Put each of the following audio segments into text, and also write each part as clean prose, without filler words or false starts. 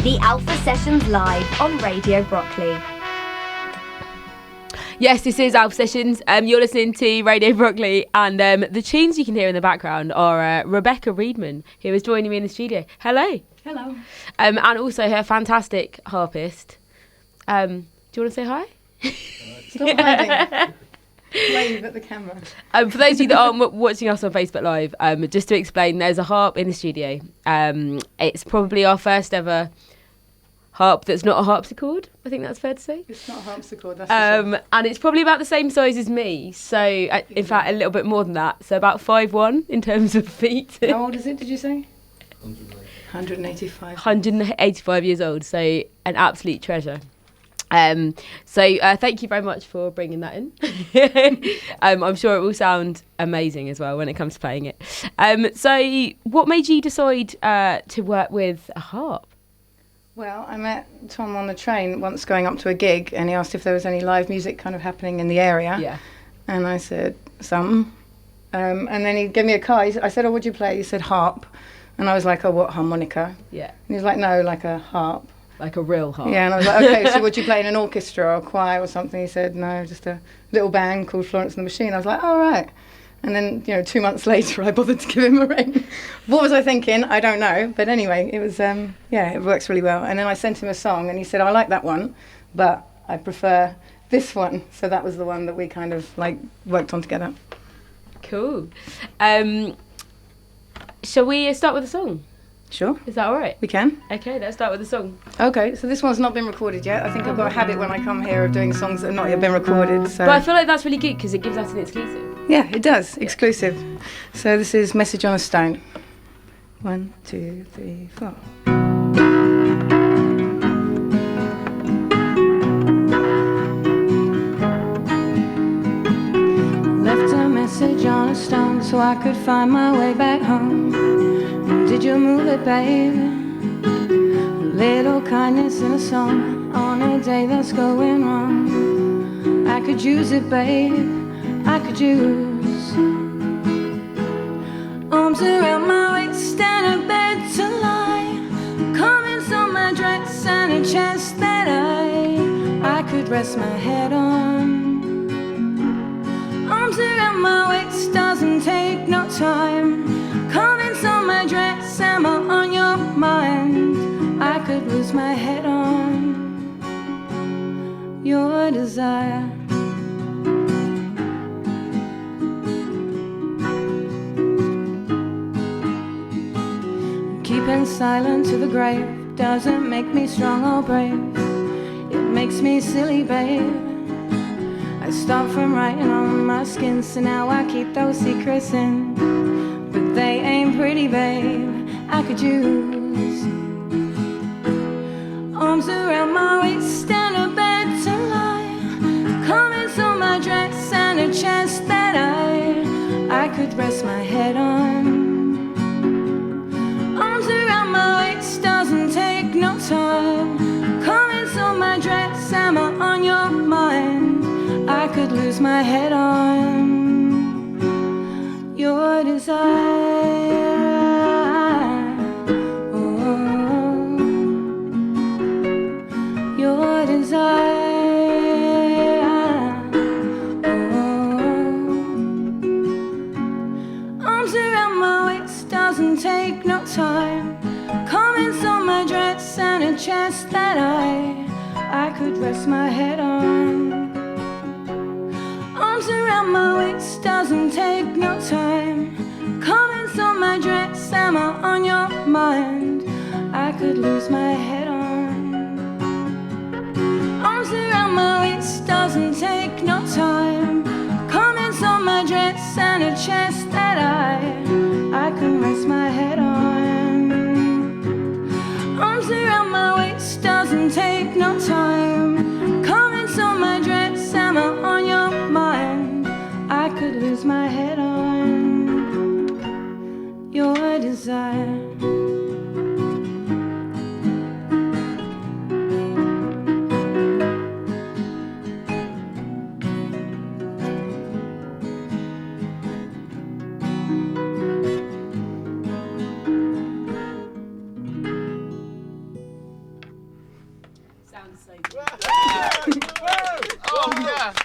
The Alpha Sessions live on Radio Brockley. Yes, this is Alpha Sessions. You're listening to Radio Brockley, and the tunes you can hear in the background are Rebecca Riedtmann, who is joining me in the studio. Hello. Hello. And also her fantastic harpist. Do you want to say hi? Stop hiding. Wave at the camera. For those of you that aren't watching us on Facebook Live, just to explain, there's a harp in the studio. It's probably our first ever harp that's not a harpsichord. I think that's fair to say. It's not a harpsichord, that's for sure. And it's probably about the same size as me. So, in fact, a little bit more than that. So about 5'1" in terms of feet. How old is it, did you say? 185. 185 years old. So, an absolute treasure. Thank you very much for bringing that in. I'm sure it will sound amazing as well when it comes to playing it. So what made you decide to work with a harp? Well, I met Tom on the train once going up to a gig, and he asked if there was any live music kind of happening in the area. Yeah. And I said, some. And then he gave me a card. I said, oh, what'd you play? He said, harp. And I was like, oh, what, harmonica? Yeah. And he was like, no, like a harp. Like a real harp. Yeah, and I was like, okay, so would you play in an orchestra or a choir or something? He said, no, just a little band called Florence and the Machine. I was like, all right. And then, 2 months later, I bothered to give him a ring. What was I thinking? I don't know. But anyway, it was, it works really well. And then I sent him a song, and he said, I like that one, but I prefer this one. So that was the one that we kind of, worked on together. Cool. Shall we start with a song? Sure. Is that all right? We can. Okay, let's start with the song. Okay, so this one's not been recorded yet. I think I've got a habit when I come here of doing songs that have not yet been recorded. So. But I feel like that's really good because it gives us an exclusive. Yeah, it does. Exclusive. So this is Message on a Stone. 1, 2, 3, 4. Left a message on a stone so I could find my way back home. Did you move it, babe? A little kindness in a song on a day that's going wrong. I could use it, babe. I could use arms around my waist and a bed to lie, comments on my dress and a chest that I could rest my head on. Arms around my waist doesn't take no time. Comments on my dress, am I on your mind? I could lose my head on your desire. Keeping silent to the grave doesn't make me strong or brave. It makes me silly, babe. I stopped from writing on my skin, so now I keep those secrets in. But they ain't pretty, babe. I could use arms around my waist and a bed to lie, comments on my dress and a chest that I could rest my head on. Arms around my waist doesn't take no time. Comments on my dress, am I on your mind? I could lose my head on your desire. Oh, your desire. Oh, arms around my waist doesn't take no time. Comments on my dress and a chest that I could rest my head on. Arms around my waist doesn't take no time. Comments on my dress, am I on your mind? I could lose my head on. Arms around my waist doesn't take no time. Comments on my dress and a chest that I can rest my head on. Arms around my waist doesn't take no time. Comments on my dress, am I on your mind? I could lose my head on your desire.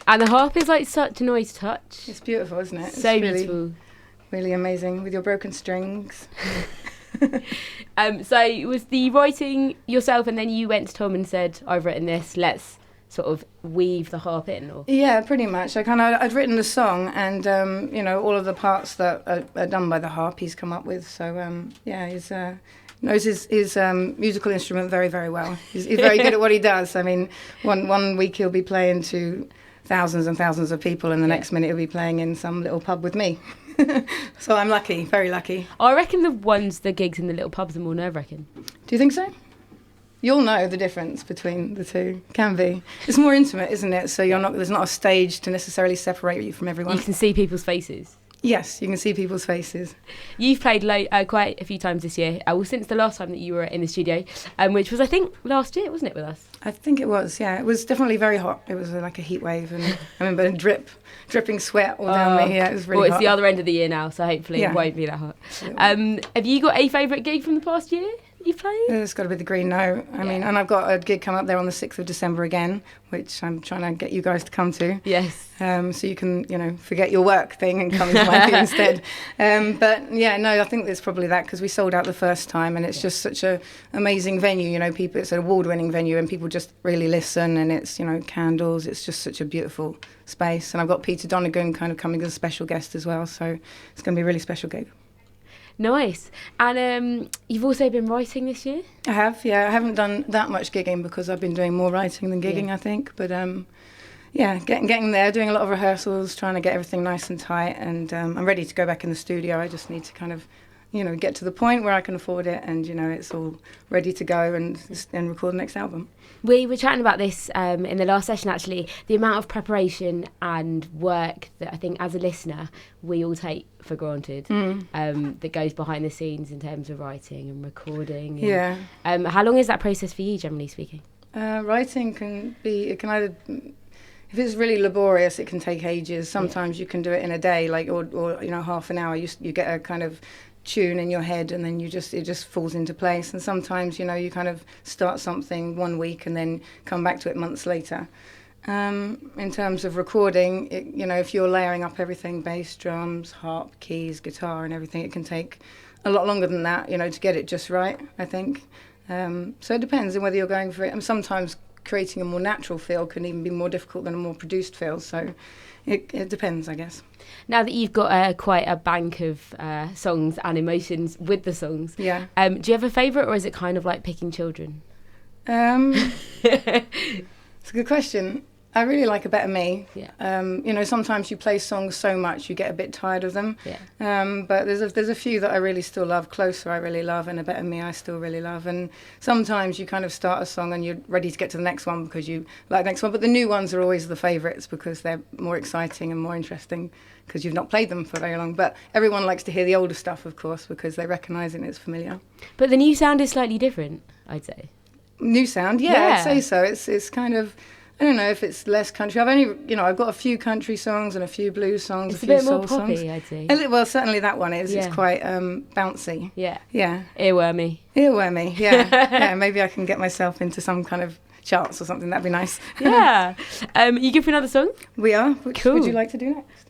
And the harp is like such a nice touch. It's beautiful, isn't it? So it's beautiful. Really amazing with your broken strings. So was the writing yourself, and then you went to Tom and said, "I've written this. Let's sort of weave the harp in." Or Yeah, pretty much. I'd written the song, and all of the parts that are done by the harp, he's come up with. So he's knows his musical instrument very, very well. He's very good at what he does. I mean, one week he'll be playing to thousands and thousands of people, and the next minute he'll be playing in some little pub with me. So I'm lucky, very lucky. I reckon the gigs in the little pubs are more nerve-wracking. Do you think so? You'll know the difference between the two. Can be. It's more intimate, isn't it? So there's not a stage to necessarily separate you from everyone. You can see people's faces. Yes, you can see people's faces. You've played quite a few times this year, since the last time that you were in the studio, which was, I think, last year, wasn't it, with us? I think it was, yeah. It was definitely very hot. It was like a heat wave, and I remember dripping sweat all down me. Yeah, it was really hot. Well, it's the other end of the year now, so hopefully it won't be that hot. Have you got a favourite gig from the past year you've played? It's got to be the Green Note. I mean, and I've got a gig coming up there on the 6th of December again, which I'm trying to get you guys to come to. Yes. So you can, forget your work thing and come into my gig instead. But yeah, no, I think it's probably that, because we sold out the first time, and it's just such a amazing venue. People, it's an award-winning venue, and people just really listen, and it's candles. It's just such a beautiful space, and I've got Peter Donegan kind of coming as a special guest as well. So it's going to be a really special gig. Nice. And you've also been writing this year? I have, yeah. I haven't done that much gigging because I've been doing more writing than gigging, I think. But getting there, doing a lot of rehearsals, trying to get everything nice and tight. And I'm ready to go back in the studio. I just need to kind of, get to the point where I can afford it, and, it's all ready to go and record the next album. We were chatting about this in the last session, actually, the amount of preparation and work that I think as a listener we all take for granted, that goes behind the scenes in terms of writing and recording. Yeah. How long is that process for you, generally speaking? Writing can either, if it's really laborious, it can take ages. Sometimes you can do it in a day, or half an hour. You get a kind of tune in your head, and then it just falls into place. And sometimes you kind of start something one week and then come back to it months later. In terms of recording, if you're layering up everything, bass, drums, harp, keys, guitar and everything, it can take a lot longer than that, to get it just right, I think. So it depends on whether you're going for it. And sometimes creating a more natural feel can even be more difficult than a more produced feel. So it depends, I guess. Now that you've got quite a bank of songs and emotions with the songs, do you have a favourite, or is it kind of like picking children? It's a good question. I really like A Better Me. Yeah. Sometimes you play songs so much you get a bit tired of them. Yeah. But there's a few that I really still love. Closer I really love, and A Better Me I still really love. And sometimes you kind of start a song and you're ready to get to the next one because you like the next one. But the new ones are always the favourites because they're more exciting and more interesting because you've not played them for very long. But everyone likes to hear the older stuff, of course, because they recognise it and it's familiar. But the new sound is slightly different, I'd say. New sound, yeah. I'd say so. It's kind of, I don't know if it's less country. I've got a few country songs and a few blues songs, it's a few bit more soul poppy, songs. I'd say. Well, certainly that one is. Yeah. It's quite bouncy. Yeah. Yeah. Earwormy. Earwormy, yeah. Yeah, maybe I can get myself into some kind of charts or something. That'd be nice. Yeah. You good for another song? We are. Which cool. would you like to do next?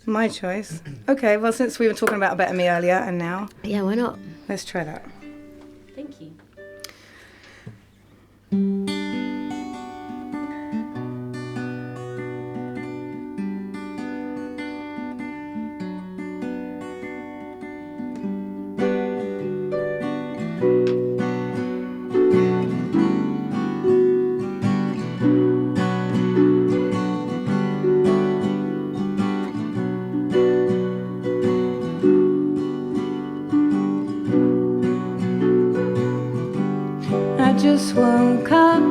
My choice. Okay, well, since we were talking about A Better Me earlier and now. Yeah, why not? Let's try that. Thank you. Just woke up,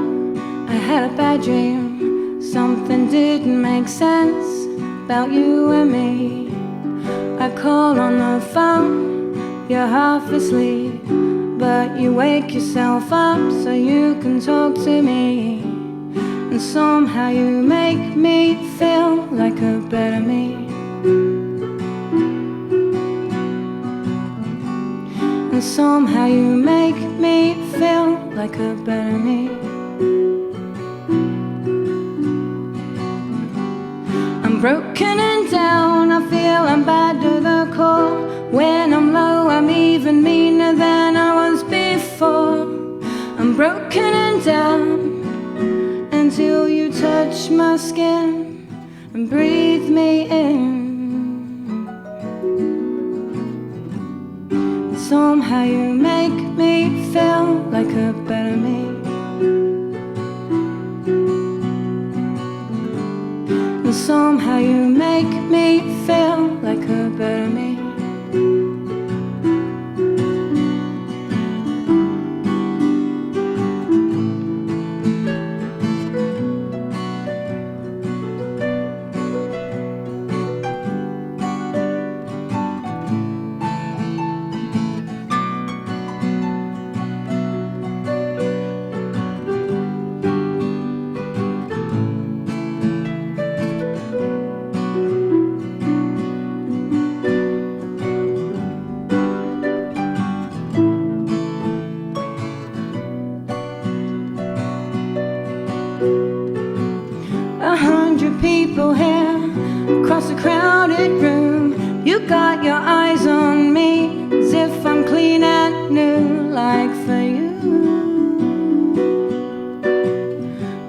I had a bad dream. Something didn't make sense about you and me. I call on the phone, you're half asleep, but you wake yourself up so you can talk to me. And somehow you make me feel like a better me. And somehow you make me feel like a better me. I'm broken and down, I feel I'm bad to the core. When I'm low, I'm even meaner than I was before. I'm broken and down until you touch my skin and breathe me in. Somehow you make me feel like a better me. And somehow you make me feel like a better me. People here across a crowded room. You got your eyes on me as if I'm clean and new. Like for you,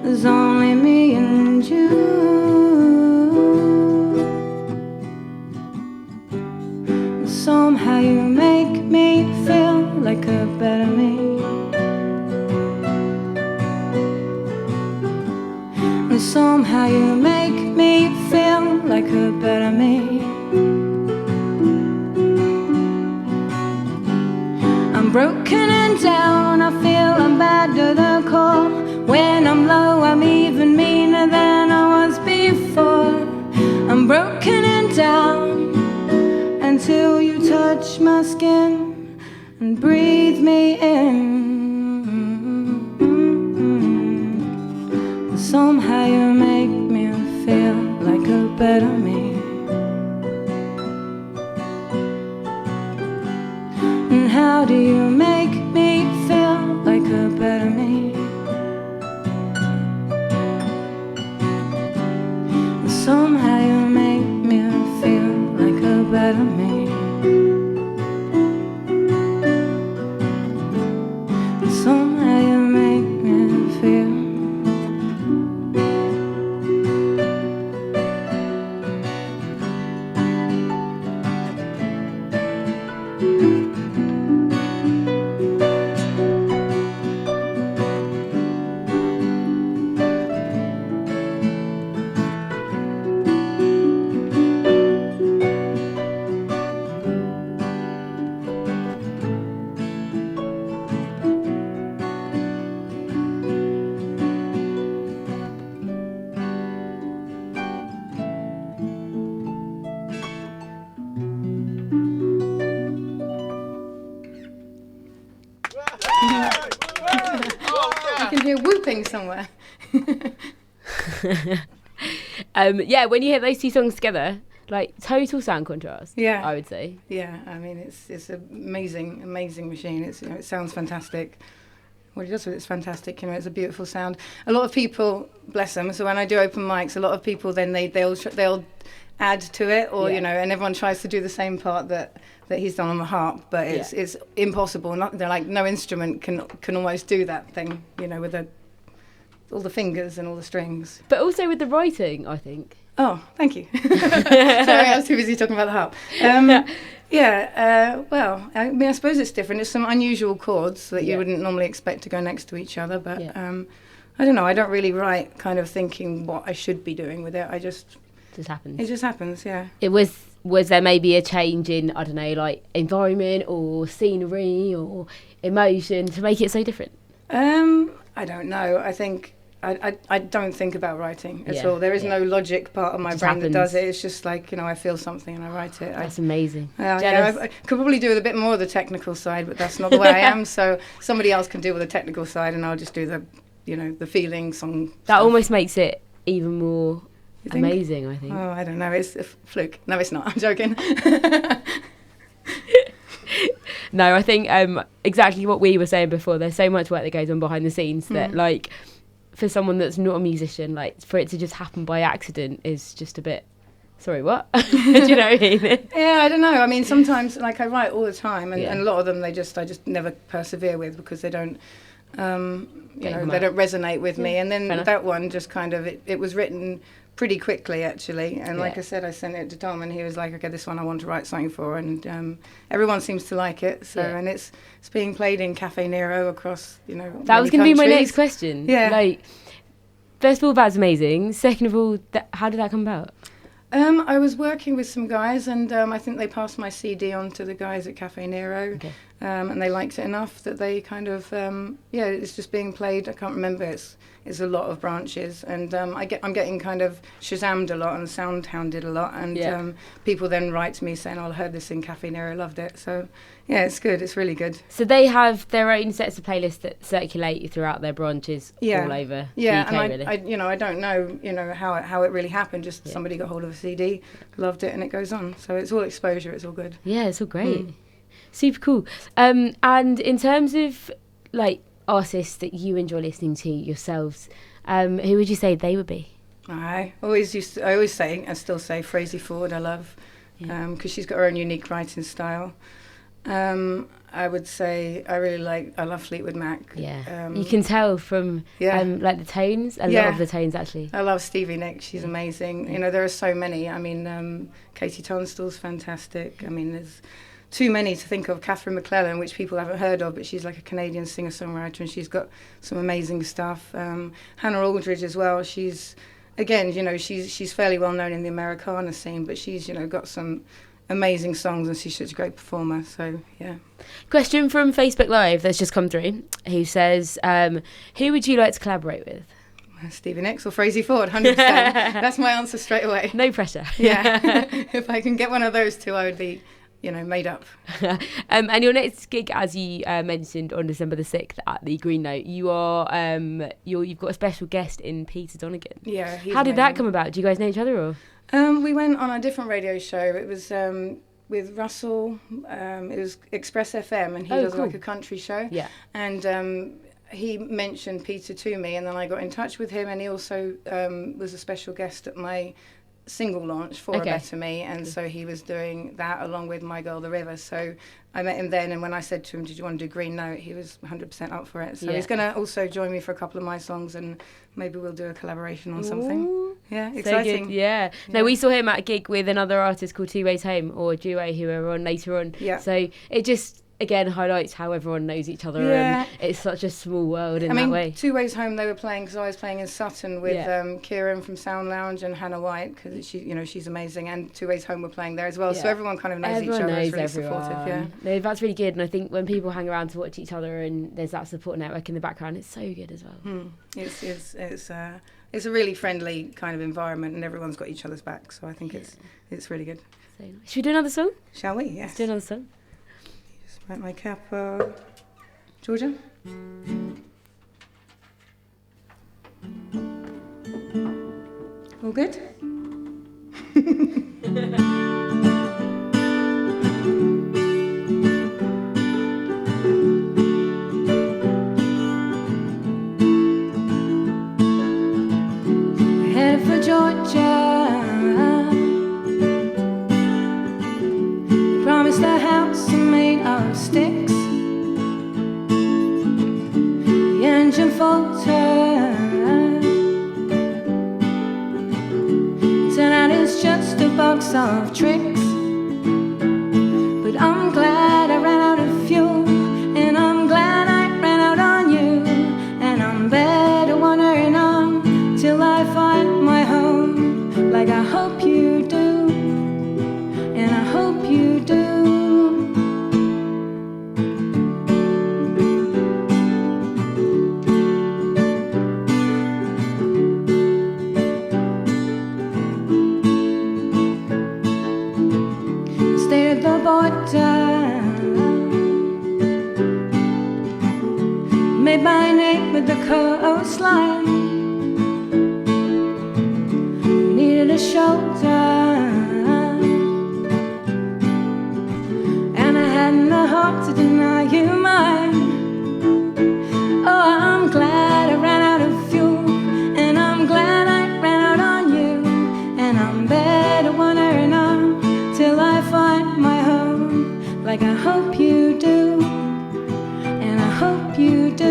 there's only me and you. Somehow you make me feel like a better me. And somehow you make me feel like a better me. I'm broken and down, I feel I'm bad to the core. When I'm low, I'm even meaner than I was before. I'm broken and down until you touch my skin and breathe me in. Somehow you make me feel like a better me. And how do you make me feel like a better me? And somehow you make me feel like a better me. And somehow you make me feel. I can hear whooping somewhere. Yeah, when you hear those two songs together, like total sound contrast. Yeah, I would say. Yeah, I mean it's an amazing machine. It's, you know, it sounds fantastic. What he does with it's fantastic. You know, it's a beautiful sound. A lot of people, bless them. So when I do open mics, a lot of people then they'll add to it, or you know, and everyone tries to do the same part that he's done on the harp, but it's impossible. They're like, no instrument can almost do that thing, you know, with all the fingers and all the strings. But also with the writing, I think. Oh, thank you. Sorry, I was too busy talking about the harp. Well, I mean, I suppose it's different. It's some unusual chords that you wouldn't normally expect to go next to each other, but I don't know. I don't really write kind of thinking what I should be doing with it. It just happens. It just happens, yeah. Was there maybe a change in, I don't know, like environment or scenery or emotion to make it so different? I don't know. I think I don't think about writing at all. There is no logic part of my brain that does it. It's just like, you know, I feel something and I write it. That's amazing. I could probably do with a bit more of the technical side, but that's not the way I am. So somebody else can deal with the technical side, and I'll just do the feeling song. That stuff. Almost makes it even more amazing, I think. Oh, I don't know. It's a fluke. No, it's not. I'm joking. No, I think exactly what we were saying before. There's so much work that goes on behind the scenes that, like, for someone that's not a musician, like, for it to just happen by accident is just a bit sorry, what? Do you know what I mean? Yeah, I don't know. I mean, sometimes, like, I write all the time, and a lot of them I just never persevere with because they don't, they don't resonate with me. And then that one just kind of, it was written pretty quickly, actually. And like I said, I sent it to Tom, and he was like, okay, this one I want to write something for. And everyone seems to like it. So, and it's being played in Cafe Nero across, That was going to be my next question. Yeah. Like, first of all, that's amazing. Second of all, how did that come about? I was working with some guys, and I think they passed my CD on to the guys at Cafe Nero, and they liked it enough that they kind of, it's just being played. I can't remember. It's a lot of branches, and I'm getting kind of Shazammed a lot and sound-hounded a lot, and people then write to me saying, "Oh, I heard this in Cafe Nero, loved it." So yeah, it's good. It's really good. So they have their own sets of playlists that circulate throughout their branches all over the UK, and really. I don't know, how it really happened. Just somebody got hold of a CD, loved it, and it goes on. So it's all exposure. It's all good. Yeah, it's all great. Super cool. And in terms of like artists that you enjoy listening to yourselves, who would you say they would be? I always say, and still say, Frazee Ford. I love, because she's got her own unique writing style. I would say I love Fleetwood Mac. Yeah, you can tell from like the tones, a lot of the tones actually. I love Stevie Nicks. She's amazing. There are so many. I mean, Katie Tunstall's fantastic. I mean, there's too many to think of. Catherine McClellan, which people haven't heard of, but she's like a Canadian singer-songwriter, and she's got some amazing stuff. Hannah Aldridge as well. She's, again, she's fairly well known in the Americana scene, but she's, got some amazing songs, and she's such a great performer. So yeah. Question from Facebook Live that's just come through, who says, who would you like to collaborate with? Stevie Nicks or Frazee Ford, 100%. That's my answer straight away. No pressure. Yeah. If I can get one of those two, I would be, made up. And your next gig, as you mentioned, on December the 6th at the Green Note, you've got a special guest in Peter Donegan. Yeah. How did that come about? Do you guys know each other, or? We went on a different radio show. It was with Russell. It was Express FM, and he does like a country show. Yeah. And he mentioned Peter to me, and then I got in touch with him, and he also was a special guest at my single launch for A Better Me, and so he was doing that along with My Girl the River. So I met him then, and when I said to him, did you want to do Green Note, he was 100% up for it. So he's going to also join me for a couple of my songs, and maybe we'll do a collaboration on something. Ooh, yeah, exciting. So good. Yeah. No, we saw him at a gig with another artist called Two Ways Home, or a duo who were on later on. Yeah. So it just, again, highlights how everyone knows each other, and it's such a small world in that way. Two Ways Home, they were playing, because I was playing in Sutton with Kieran from Sound Lounge and Hannah White, because she's amazing, and Two Ways Home were playing there as well. So everyone kind of knows each other. It's really supportive. Yeah, no, that's really good. And I think when people hang around to watch each other and there's that support network in the background, it's so good as well. It's a really friendly kind of environment, and everyone's got each other's back. So I think it's really good. So nice. Should we do another song? Shall we? Yes. Let's do another song. Write my cap, Georgia. All good? Headed for Georgia. Promised a house made of sticks. The engine faltered. Turned out it's just a box of tricks. But I'm glad I ran out of fuel, and I'm glad I ran out on you. And I'm better wandering on till I find my home, like I hope you do, and I hope you do. Stayed at the border, made my name with the coastline. Needed a shoulder, and I hadn't the heart to deny you mine. Oh, I'm glad I ran out of fuel, and I'm glad I ran out on you, and I'm better when like I hope you do, and I hope you do.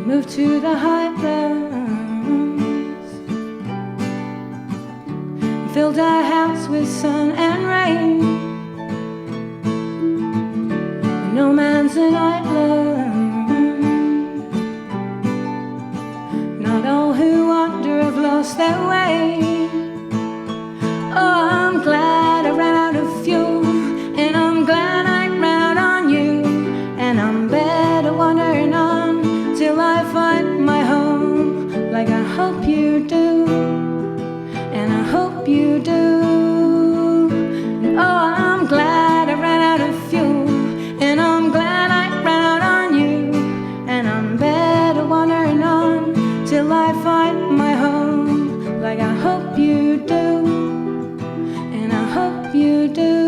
Moved to the highlands, filled our house with sun and rain. No man's an island, not all who wander have lost their way. Oh, I'm glad I ran out of fuel, and I'm glad I ran out on you, and I'm better wandering on till I find my home, like I hope you do, and I hope you do. And oh, I'm glad I ran out of fuel, and I'm glad I ran out on you, and I'm better wandering on till I find my home, like I hope you do, and I hope you do.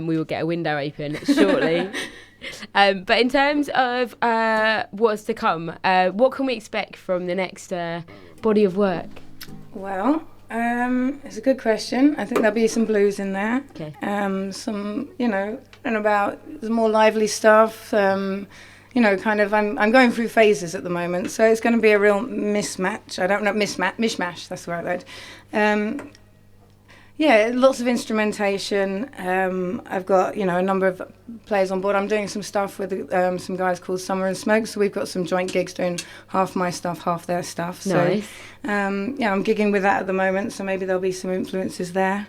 We will get a window open shortly. But in terms of what's to come, what can we expect from the next body of work? Well, it's a good question. I think there'll be some blues in there. Okay. Some, and about some more lively stuff. Kind of, I'm going through phases at the moment, so it's going to be a real mismatch. I don't know, mishmash, that's the right word. Yeah, lots of instrumentation. I've got, a number of players on board. I'm doing some stuff with some guys called Summer and Smoke, so we've got some joint gigs doing half my stuff, half their stuff. Nice. So, I'm gigging with that at the moment, so maybe there'll be some influences there.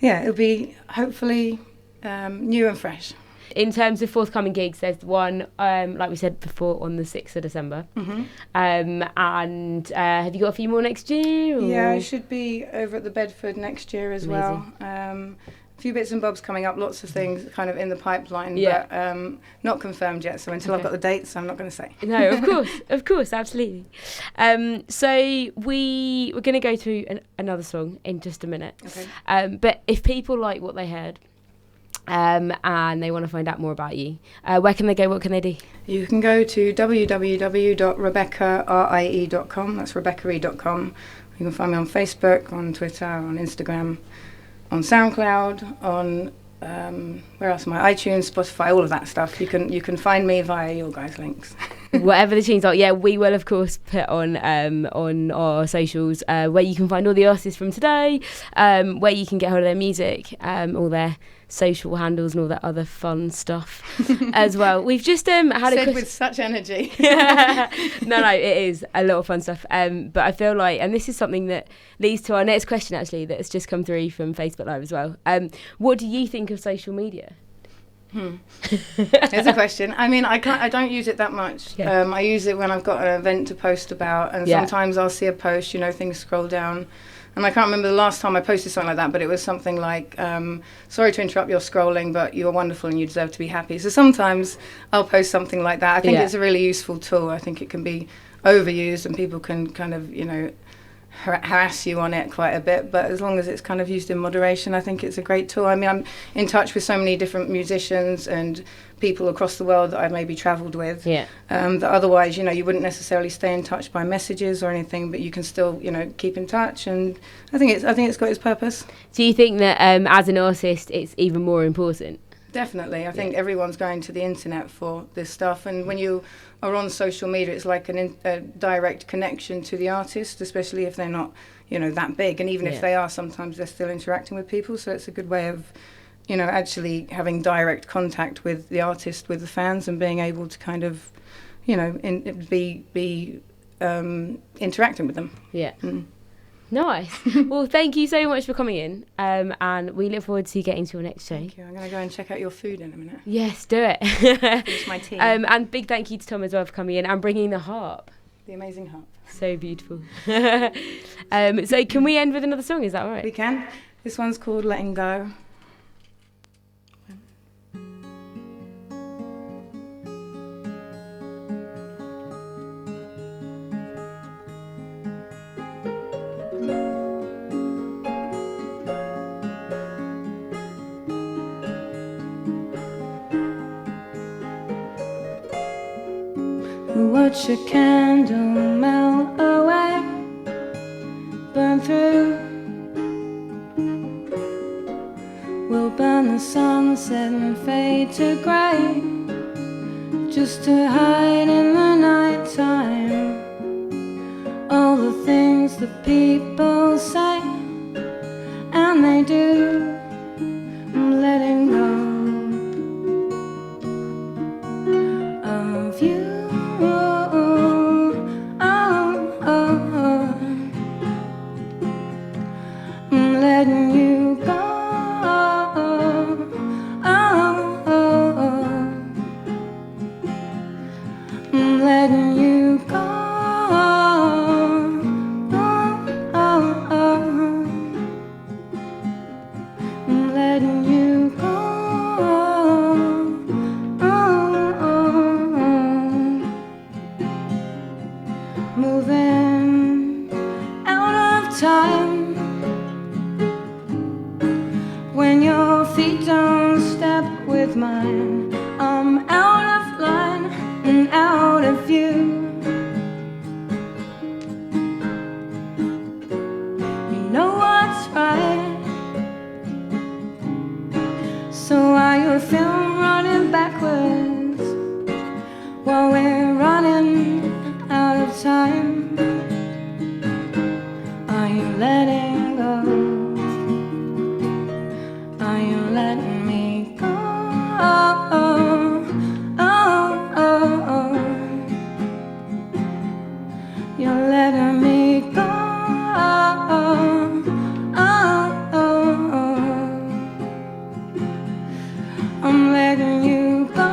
Yeah, it'll be hopefully new and fresh. In terms of forthcoming gigs, there's one, like we said before, on the 6th of December. Mm-hmm. And have you got a few more next year? Or? Yeah, I should be over at the Bedford next year as Amazing. well. A few bits and bobs coming up, lots of things kind of in the pipeline, yeah. But not confirmed yet. So until I've got the dates, I'm not going to say. No, of course, absolutely. So we're going to go through another song in just a minute. Okay. But if people like what they heard, and they want to find out more about you, where can they go? What can they do? You can go to www.rebeccarie.com. That's rebeccarie.com. You can find me on Facebook, on Twitter, on Instagram, on SoundCloud, on where else am I? iTunes, Spotify, all of that stuff. You can find me via your guys' links. Whatever the tunes are, yeah, we will of course put on our socials where you can find all the artists from today, where you can get hold of their music, all their social handles and all that other fun stuff as well. We've just had said with such energy. No, it is a lot of fun stuff. But I feel like, and this is something that leads to our next question actually, that's just come through from Facebook Live as well. What do you think of social media? There's a question. I mean, I don't use it that much. Yeah. I use it when I've got an event to post about, and sometimes I'll see a post, things scroll down, and I can't remember the last time I posted something like that, but it was something like, sorry to interrupt your scrolling, but you are wonderful and you deserve to be happy. So sometimes I'll post something like that. I think it's a really useful tool. I think it can be overused and people can kind of, harass you on it quite a bit, but as long as it's kind of used in moderation, I think it's a great tool. I mean, I'm in touch with so many different musicians and people across the world that I've maybe travelled with, that otherwise, you wouldn't necessarily stay in touch by messages or anything, but you can still, keep in touch, and I think it's got its purpose. Do you think that as an artist, it's even more important? Definitely. I think everyone's going to the internet for this stuff, and when you are on social media, it's like a direct connection to the artist, especially if they're not, that big. And even if they are, sometimes they're still interacting with people. So it's a good way of, actually having direct contact with the artist, with the fans, and being able to kind of, be interacting with them. Yeah. Nice. Well, thank you so much for coming in, and we look forward to getting to your next show. Thank you. I'm going to go and check out your food in a minute. Yes, do it. Finish my tea. And big thank you to Tom as well for coming in and bringing the harp. The amazing harp. So beautiful. So can we end with another song? Is that all right? We can. This one's called Letting Go. Watch a candle melt away, burn through. We'll burn the sunset and fade to grey, just to hide in the night time all the things that people say, and they do. I'm letting go of you. Letting you go. I'm letting you go. I'm letting you go. Moving out of time. When your feet don't step with mine, I'm out of line and out of view. You know what's right. So are you film running backwards while we're running out of time? Are you letting go? Are you letting me go? You're letting me go. I'm letting you go.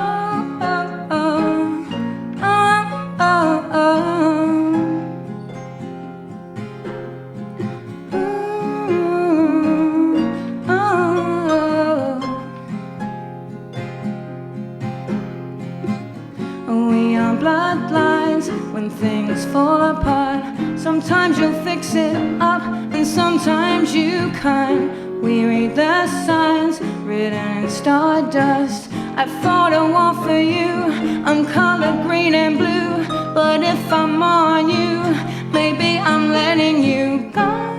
We are bloodlines when things fall apart. Sometimes you'll fix it up and sometimes you can't. We read the signs written in stardust. I fought a war for you, I'm colored green and blue. But if I'm on you, maybe I'm letting you go.